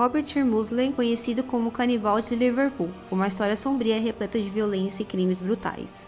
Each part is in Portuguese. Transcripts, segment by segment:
Robert Musley, conhecido como o Canibal de Liverpool, uma história sombria repleta de violência e crimes brutais.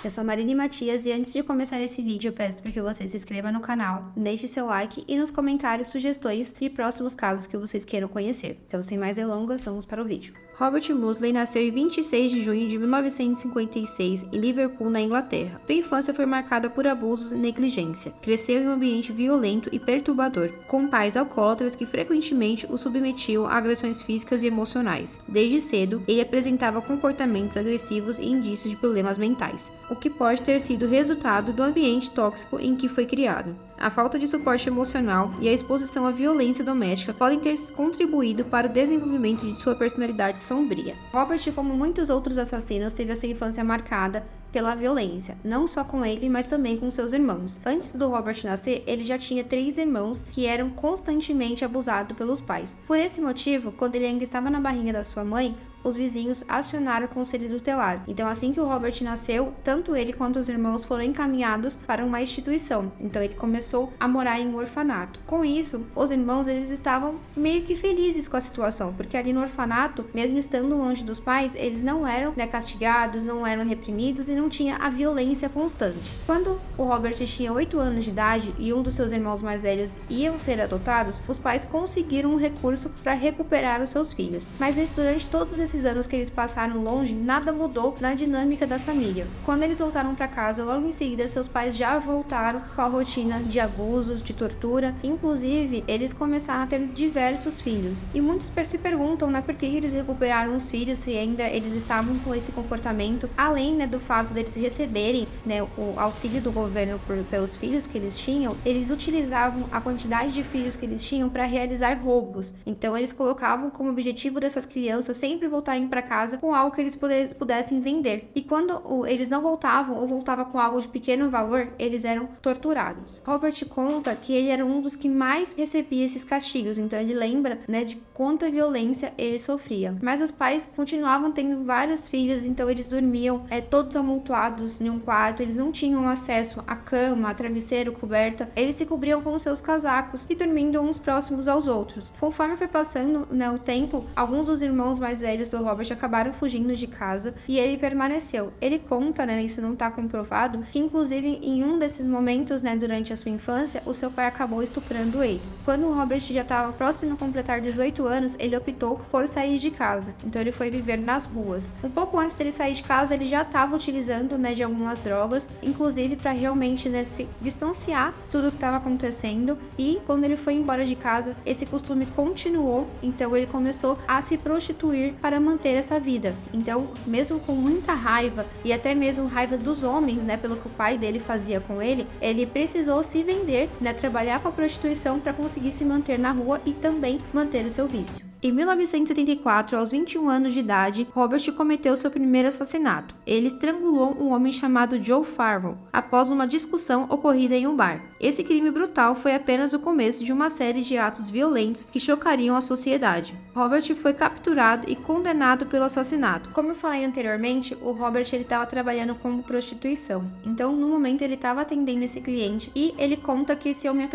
Eu sou a Marine Matias e antes de começar esse vídeo eu peço para que você se inscreva no canal, deixe seu like e nos comentários sugestões de próximos casos que vocês queiram conhecer. Então sem mais delongas, vamos para o vídeo. Robert Musley nasceu em 26 de junho de 1956 em Liverpool, na Inglaterra. Sua infância foi marcada por abusos e negligência. Cresceu em um ambiente violento e perturbador, com pais alcoólatras que frequentemente o submetiam a agressões físicas e emocionais. Desde cedo, ele apresentava comportamentos agressivos e indícios de problemas mentais, o que pode ter sido resultado do ambiente tóxico em que foi criado. A falta de suporte emocional e a exposição à violência doméstica podem ter contribuído para o desenvolvimento de sua personalidade sombria. Robert, como muitos outros assassinos, teve a sua infância marcada pela violência, não só com ele, mas também com seus irmãos. Antes do Robert nascer, ele já tinha 3 irmãos que eram constantemente abusados pelos pais. Por esse motivo, quando ele ainda estava na barriga da sua mãe, os vizinhos acionaram o conselho tutelar. Então, assim que o Robert nasceu, tanto ele quanto os irmãos foram encaminhados para uma instituição. Então, ele começou a morar em um orfanato. Com isso, os irmãos eles estavam meio que felizes com a situação, porque ali no orfanato, mesmo estando longe dos pais, eles não eram castigados, não eram reprimidos e não tinha a violência constante. Quando o Robert tinha 8 anos de idade e um dos seus irmãos mais velhos iam ser adotados, os pais conseguiram um recurso para recuperar os seus filhos. Mas durante todos esses anos que eles passaram longe, nada mudou na dinâmica da família. Quando eles voltaram para casa, logo em seguida, seus pais já voltaram com a rotina de abusos, de tortura. Inclusive, eles começaram a ter diversos filhos. E muitos se perguntam, por que eles recuperaram os filhos se ainda eles estavam com esse comportamento, além, do fato deles receberem, o auxílio do governo pelos filhos que eles tinham, eles utilizavam a quantidade de filhos que eles tinham para realizar roubos. Então, eles colocavam como objetivo dessas crianças sempre voltarem para casa com algo que eles pudessem vender. E quando eles não voltavam ou voltavam com algo de pequeno valor, eles eram torturados. Robert conta que ele era um dos que mais recebia esses castigos, então ele lembra, de quanta violência ele sofria. Mas os pais continuavam tendo vários filhos, então eles dormiam todos amontoados em um quarto, eles não tinham acesso à cama, a travesseiro, coberta, eles se cobriam com seus casacos e dormindo uns próximos aos outros. Conforme foi passando o tempo, alguns dos irmãos mais velhos do Robert acabaram fugindo de casa e ele permaneceu. Ele conta, isso não está comprovado, que inclusive em um desses momentos, durante a sua infância, o seu pai acabou estuprando ele. Quando o Robert já estava próximo a completar 18 anos, ele optou por sair de casa. Então ele foi viver nas ruas. Um pouco antes dele sair de casa, ele já estava utilizando, de algumas drogas, inclusive para realmente, se distanciar tudo que estava acontecendo. E quando ele foi embora de casa, esse costume continuou. Então ele começou a se prostituir para manter essa vida. Então, mesmo com muita raiva e até mesmo raiva dos homens, pelo que o pai dele fazia com ele, ele precisou se vender, trabalhar com a prostituição para conseguir se manter na rua e também manter o seu vício. Em 1974, aos 21 anos de idade, Robert cometeu seu primeiro assassinato. Ele estrangulou um homem chamado Joe Farwell após uma discussão ocorrida em um bar. Esse crime brutal foi apenas o começo de uma série de atos violentos que chocariam a sociedade. Robert foi capturado e condenado pelo assassinato. Como eu falei anteriormente, o Robert estava trabalhando como prostituição. Então, no momento, ele estava atendendo esse cliente e ele conta que esse homem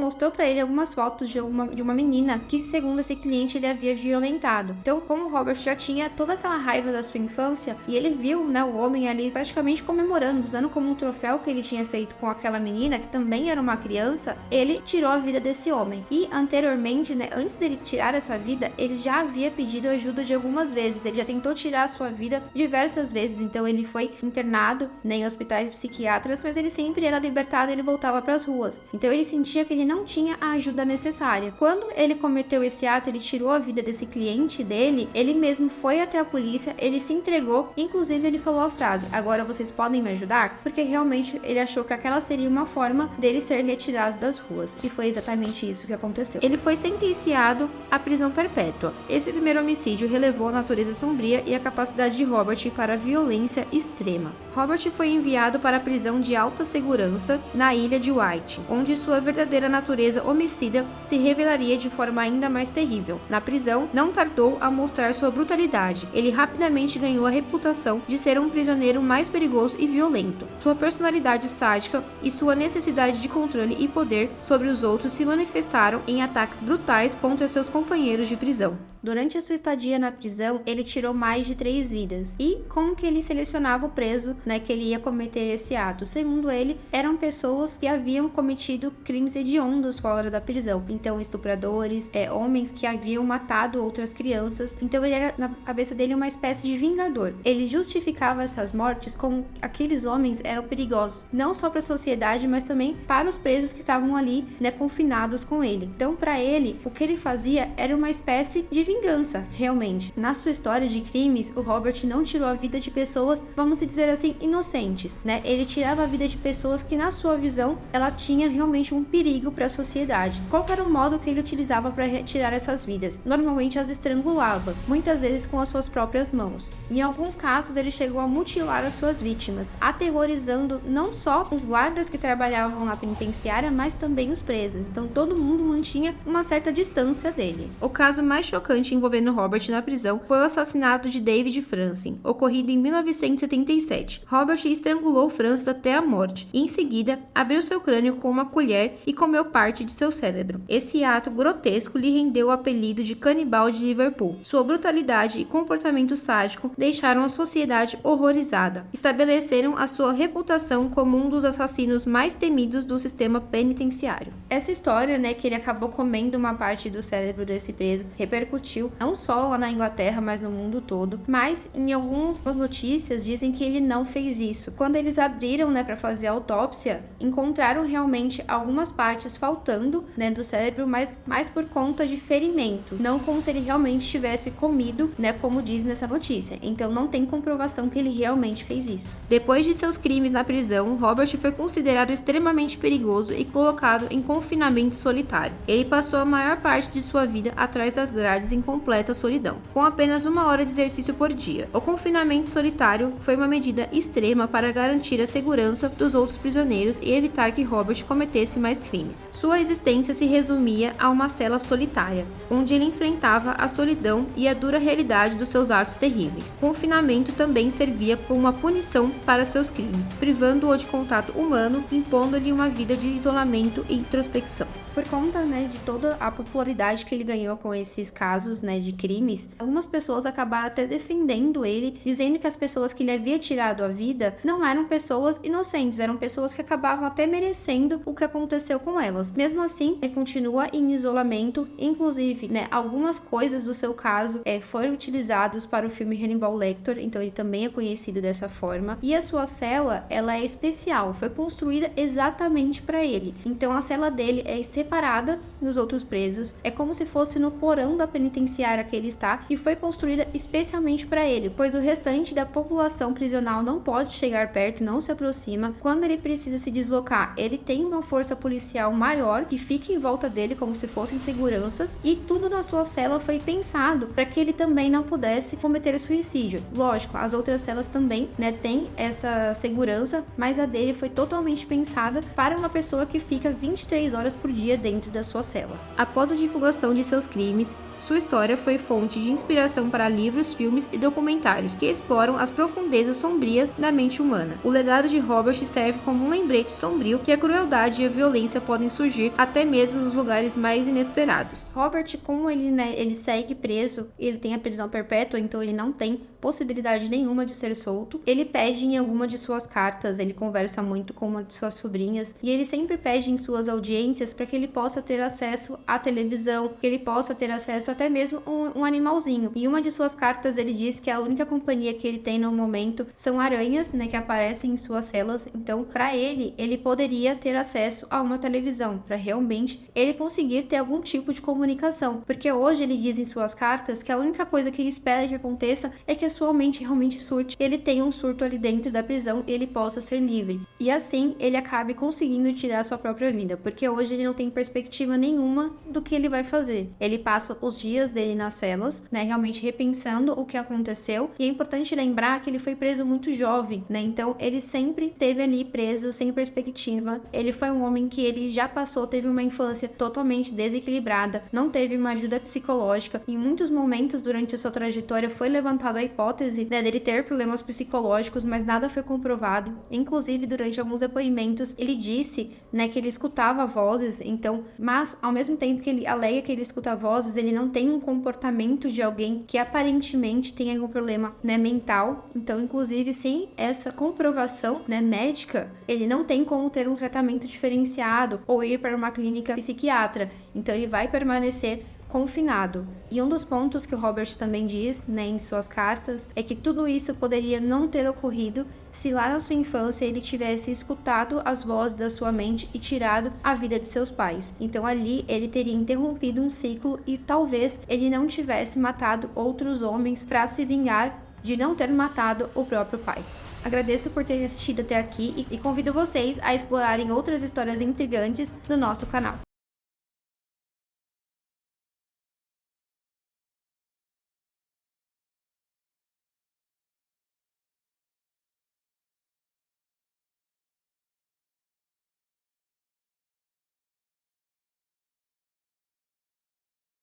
mostrou para ele algumas fotos de uma menina que, segundo esse cliente, ele havia violentado. Então, como o Robert já tinha toda aquela raiva da sua infância e ele viu, o homem ali praticamente comemorando, usando como um troféu que ele tinha feito com aquela menina, que também era uma criança, ele tirou a vida desse homem. E anteriormente, antes dele tirar essa vida, ele já havia pedido ajuda de algumas vezes. Ele já tentou tirar a sua vida diversas vezes. Então, ele foi internado, em hospitais psiquiátricos, mas ele sempre era libertado e ele voltava para as ruas. Então, ele sentia que ele não tinha a ajuda necessária. Quando ele cometeu esse ato, ele tirou a vida desse cliente dele, ele mesmo foi até a polícia, ele se entregou, inclusive ele falou a frase: "Agora vocês podem me ajudar?", porque realmente ele achou que aquela seria uma forma dele ser retirado das ruas, e foi exatamente isso que aconteceu. Ele foi sentenciado à prisão perpétua. Esse primeiro homicídio relevou a natureza sombria e a capacidade de Robert para a violência extrema. Robert foi enviado para a prisão de alta segurança na ilha de White, onde sua verdadeira natureza homicida se revelaria de forma ainda mais terrível. Na Na prisão, não tardou a mostrar sua brutalidade. Ele rapidamente ganhou a reputação de ser um prisioneiro mais perigoso e violento. Sua personalidade sádica e sua necessidade de controle e poder sobre os outros se manifestaram em ataques brutais contra seus companheiros de prisão. Durante a sua estadia na prisão, ele tirou mais de 3 vidas. E como que ele selecionava o preso, que ele ia cometer esse ato? Segundo ele, eram pessoas que haviam cometido crimes hediondos fora da prisão. Então, estupradores, homens que haviam matado outras crianças. Então, ele era, na cabeça dele, uma espécie de vingador. Ele justificava essas mortes como aqueles homens eram perigosos, não só para a sociedade, mas também para os presos que estavam ali, confinados com ele. Então, para ele, o que ele fazia era uma espécie de vingança, realmente. Na sua história de crimes, o Robert não tirou a vida de pessoas, vamos dizer assim, inocentes, Ele tirava a vida de pessoas que, na sua visão, ela tinha realmente um perigo para a sociedade. Qual era o modo que ele utilizava para retirar essas vidas? Normalmente as estrangulava, muitas vezes com as suas próprias mãos. Em alguns casos, ele chegou a mutilar as suas vítimas, aterrorizando não só os guardas que trabalhavam na penitenciária, mas também os presos. Então todo mundo mantinha uma certa distância dele. O caso mais chocante envolvendo Robert na prisão foi o assassinato de David Francis, ocorrido em 1977. Robert estrangulou Francis até a morte e, em seguida, abriu seu crânio com uma colher e comeu parte de seu cérebro. Esse ato grotesco lhe rendeu o apelido de canibal de Liverpool. Sua brutalidade e comportamento sádico deixaram a sociedade horrorizada. Estabeleceram a sua reputação como um dos assassinos mais temidos do sistema penitenciário. Essa história, que ele acabou comendo uma parte do cérebro desse preso, repercutiu não só lá na Inglaterra, mas no mundo todo. Mas em algumas notícias dizem que ele não fez isso. Quando eles abriram, para fazer a autópsia, encontraram realmente algumas partes faltando, do cérebro, mas mais por conta de ferimento, não como se ele realmente tivesse comido, como diz nessa notícia. Então não tem comprovação que ele realmente fez isso. Depois de seus crimes na prisão, Robert foi considerado extremamente perigoso e colocado em confinamento solitário. Ele passou a maior parte de sua vida atrás das grades em completa solidão, com apenas 1 hora de exercício por dia. O confinamento solitário foi uma medida extrema para garantir a segurança dos outros prisioneiros e evitar que Robert cometesse mais crimes. Sua existência se resumia a uma cela solitária, onde ele enfrentava a solidão e a dura realidade dos seus atos terríveis. O confinamento também servia como uma punição para seus crimes, privando-o de contato humano, impondo-lhe uma vida de isolamento e introspecção. Por conta, de toda a popularidade que ele ganhou com esses casos, de crimes, algumas pessoas acabaram até defendendo ele, dizendo que as pessoas que ele havia tirado a vida não eram pessoas inocentes, eram pessoas que acabavam até merecendo o que aconteceu com elas. Mesmo assim, ele continua em isolamento, inclusive, algumas coisas do seu caso foram utilizados para o filme Hannibal Lecter, então ele também é conhecido dessa forma. E a sua cela, ela é especial, foi construída exatamente para ele. Então a cela dele é separada dos outros presos, é como se fosse no porão da penitenciária que ele está, e foi construída especialmente para ele, pois o restante da população prisional não pode chegar perto, não se aproxima. Quando ele precisa se deslocar, ele tem uma força policial maior que fica em volta dele como se fossem seguranças, e tudo na sua cela foi pensado para que ele também não pudesse cometer suicídio. Lógico, as outras celas também, têm essa segurança, mas a dele foi totalmente pensada para uma pessoa que fica 23 horas por dia dentro da sua cela. Após a divulgação de seus crimes, sua história foi fonte de inspiração para livros, filmes e documentários que exploram as profundezas sombrias da mente humana. O legado de Robert serve como um lembrete sombrio que a crueldade e a violência podem surgir até mesmo nos lugares mais inesperados. Robert, como ele segue preso, ele tem a prisão perpétua, então ele não tem possibilidade nenhuma de ser solto. Ele pede em alguma de suas cartas, ele conversa muito com uma de suas sobrinhas, e ele sempre pede em suas audiências para que ele possa ter acesso à televisão, que ele possa ter acesso até mesmo um animalzinho. E uma de suas cartas ele diz que a única companhia que ele tem no momento são aranhas, que aparecem em suas celas. Então, para ele poderia ter acesso a uma televisão, para realmente ele conseguir ter algum tipo de comunicação. Porque hoje ele diz em suas cartas que a única coisa que ele espera que aconteça é que a sua mente realmente surte, ele tenha um surto ali dentro da prisão e ele possa ser livre. E assim ele acabe conseguindo tirar sua própria vida, porque hoje ele não tem perspectiva nenhuma do que ele vai fazer. Ele passa os dias dele nas celas, realmente repensando o que aconteceu. E é importante lembrar que ele foi preso muito jovem, então ele sempre esteve ali preso, sem perspectiva. Ele foi um homem que ele já teve uma infância totalmente desequilibrada, não teve uma ajuda psicológica. Em muitos momentos durante a sua trajetória foi levantada a hipótese, né, dele ter problemas psicológicos, mas nada foi comprovado. Inclusive, durante alguns depoimentos, ele disse, né, que ele escutava vozes, então, mas ao mesmo tempo que ele alega que ele escuta vozes, ele não tem um comportamento de alguém que aparentemente tem algum problema, né, mental. Então, inclusive, sem essa comprovação, né, médica, ele não tem como ter um tratamento diferenciado ou ir para uma clínica psiquiatra. Então, ele vai permanecer confinado. E um dos pontos que o Robert também diz, né, em suas cartas, é que tudo isso poderia não ter ocorrido se lá na sua infância ele tivesse escutado as vozes da sua mente e tirado a vida de seus pais. Então ali ele teria interrompido um ciclo e talvez ele não tivesse matado outros homens para se vingar de não ter matado o próprio pai. Agradeço por terem assistido até aqui e convido vocês a explorarem outras histórias intrigantes no nosso canal.